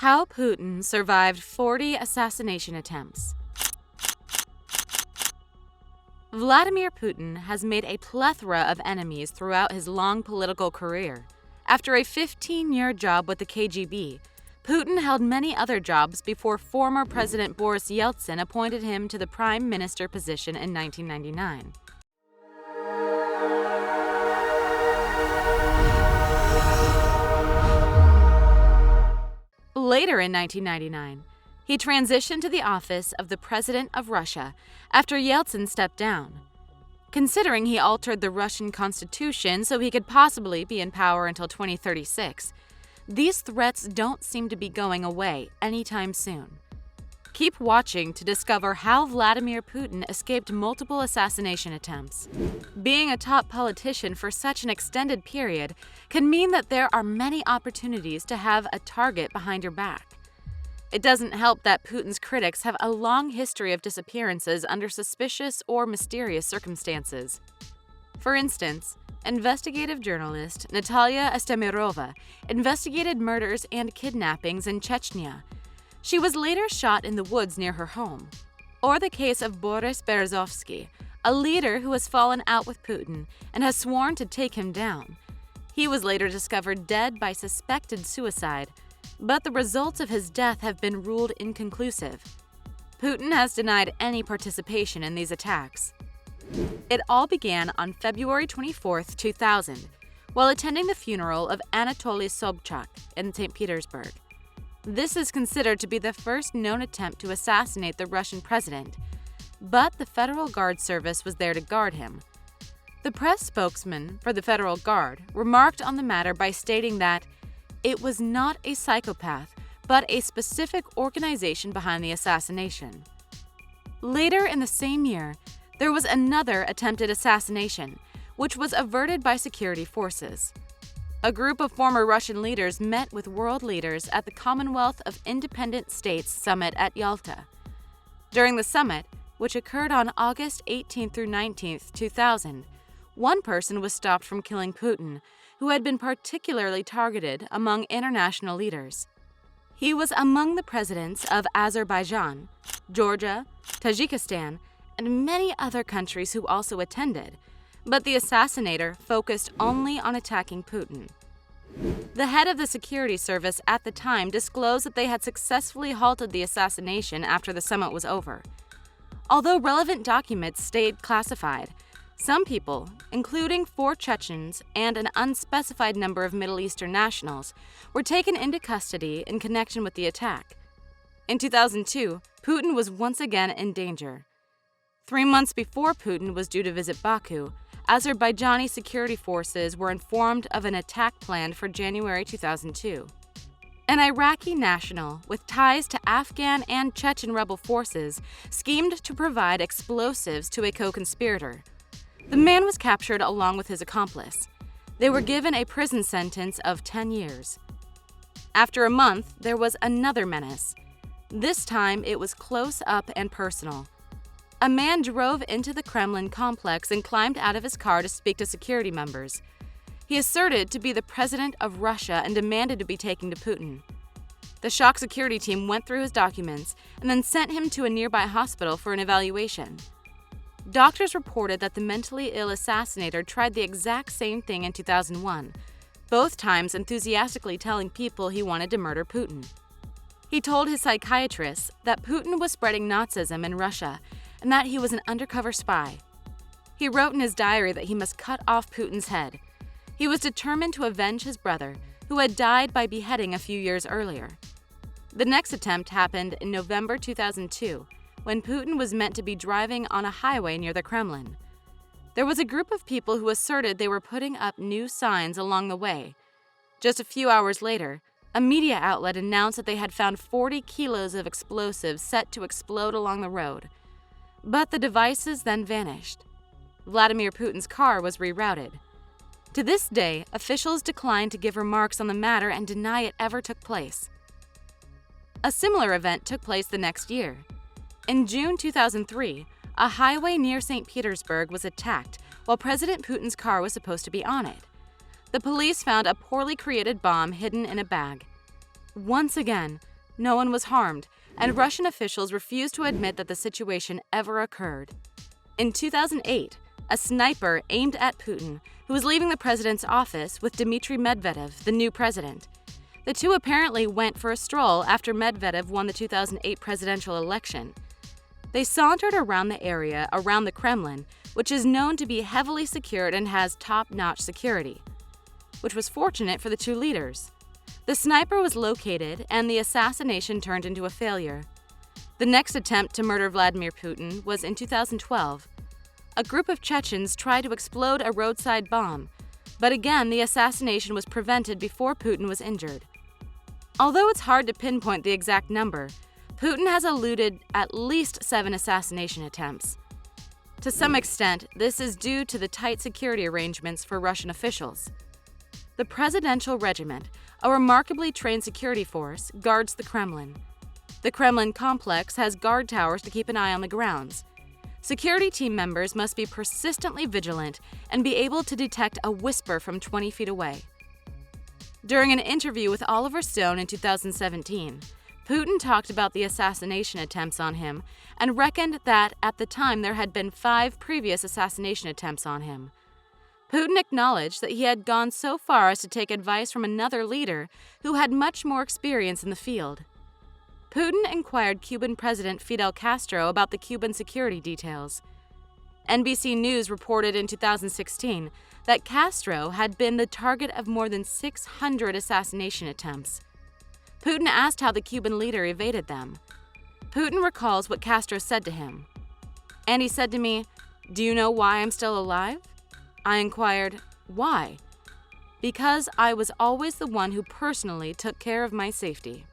How Putin survived 40 assassination attempts. Vladimir Putin has made a plethora of enemies throughout his long political career. After a 15-year job with the KGB, Putin held many other jobs before former President Boris Yeltsin appointed him to the prime minister position in 1999. Later in 1999, he transitioned to the office of the President of Russia after Yeltsin stepped down. Considering he altered the Russian constitution so he could possibly be in power until 2036, these threats don't seem to be going away anytime soon. Keep watching to discover how Vladimir Putin escaped multiple assassination attempts. Being a top politician for such an extended period can mean that there are many opportunities to have a target behind your back. It doesn't help that Putin's critics have a long history of disappearances under suspicious or mysterious circumstances. For instance, investigative journalist Natalya Estemirova investigated murders and kidnappings in Chechnya. She was later shot in the woods near her home. Or the case of Boris Berezovsky, a leader who has fallen out with Putin and has sworn to take him down. He was later discovered dead by suspected suicide, but the results of his death have been ruled inconclusive. Putin has denied any participation in these attacks. It all began on February 24, 2000, while attending the funeral of Anatoly Sobchak in St. Petersburg. This is considered to be the first known attempt to assassinate the Russian president, but the Federal Guard Service was there to guard him. The press spokesman for the Federal Guard remarked on the matter by stating that it was not a psychopath, but a specific organization behind the assassination. Later in the same year, there was another attempted assassination, which was averted by security forces. A group of former Russian leaders met with world leaders at the Commonwealth of Independent States Summit at Yalta. During the summit, which occurred on August 18 through 19, 2000, one person was stopped from killing Putin, who had been particularly targeted among international leaders. He was among the presidents of Azerbaijan, Georgia, Tajikistan, and many other countries who also attended, but the assassinator focused only on attacking Putin. The head of the security service at the time disclosed that they had successfully halted the assassination after the summit was over. Although relevant documents stayed classified, some people, including 4 Chechens and an unspecified number of Middle Eastern nationals, were taken into custody in connection with the attack. In 2002, Putin was once again in danger. 3 months before Putin was due to visit Baku, Azerbaijani security forces were informed of an attack planned for January 2002. An Iraqi national with ties to Afghan and Chechen rebel forces schemed to provide explosives to a co-conspirator. The man was captured along with his accomplice. They were given a prison sentence of 10 years. After a month, there was another menace. This time, it was close up and personal. A man drove into the Kremlin complex and climbed out of his car to speak to security members. He asserted to be the president of Russia and demanded to be taken to Putin. The shock security team went through his documents and then sent him to a nearby hospital for an evaluation. Doctors reported that the mentally ill assassinator tried the exact same thing in 2001, both times enthusiastically telling people he wanted to murder Putin. He told his psychiatrist that Putin was spreading Nazism in Russia and that he was an undercover spy. He wrote in his diary that he must cut off Putin's head. He was determined to avenge his brother, who had died by beheading a few years earlier. The next attempt happened in November 2002, when Putin was meant to be driving on a highway near the Kremlin. There was a group of people who asserted they were putting up new signs along the way. Just a few hours later, a media outlet announced that they had found 40 kilos of explosives set to explode along the road. But the devices then vanished. Vladimir Putin's car was rerouted. To this day, officials decline to give remarks on the matter and deny it ever took place. A similar event took place the next year. In June 2003, a highway near St. Petersburg was attacked while President Putin's car was supposed to be on it. The police found a poorly created bomb hidden in a bag. Once again, No one was harmed, and Russian officials refused to admit that the situation ever occurred. In 2008, a sniper aimed at Putin, who was leaving the president's office with Dmitry Medvedev, the new president. The two apparently went for a stroll after Medvedev won the 2008 presidential election. They sauntered around the area around the Kremlin, which is known to be heavily secured and has top-notch security, which was fortunate for the two leaders. The sniper was located, and the assassination turned into a failure. The next attempt to murder Vladimir Putin was in 2012. A group of Chechens tried to explode a roadside bomb, but again the assassination was prevented before Putin was injured. Although it's hard to pinpoint the exact number, Putin has eluded at least 7 assassination attempts. To some extent, this is due to the tight security arrangements for Russian officials. The Presidential Regiment, a remarkably trained security force, guards the Kremlin. The Kremlin complex has guard towers to keep an eye on the grounds. Security team members must be persistently vigilant and be able to detect a whisper from 20 feet away. During an interview with Oliver Stone in 2017, Putin talked about the assassination attempts on him and reckoned that at the time there had been 5 previous assassination attempts on him. Putin acknowledged that he had gone so far as to take advice from another leader who had much more experience in the field. Putin inquired Cuban President Fidel Castro about the Cuban security details. NBC News reported in 2016 that Castro had been the target of more than 600 assassination attempts. Putin asked how the Cuban leader evaded them. Putin recalls what Castro said to him. "And he said to me, 'Do you know why I'm still alive?' I inquired, 'Why?' 'Because I was always the one who personally took care of my safety.'"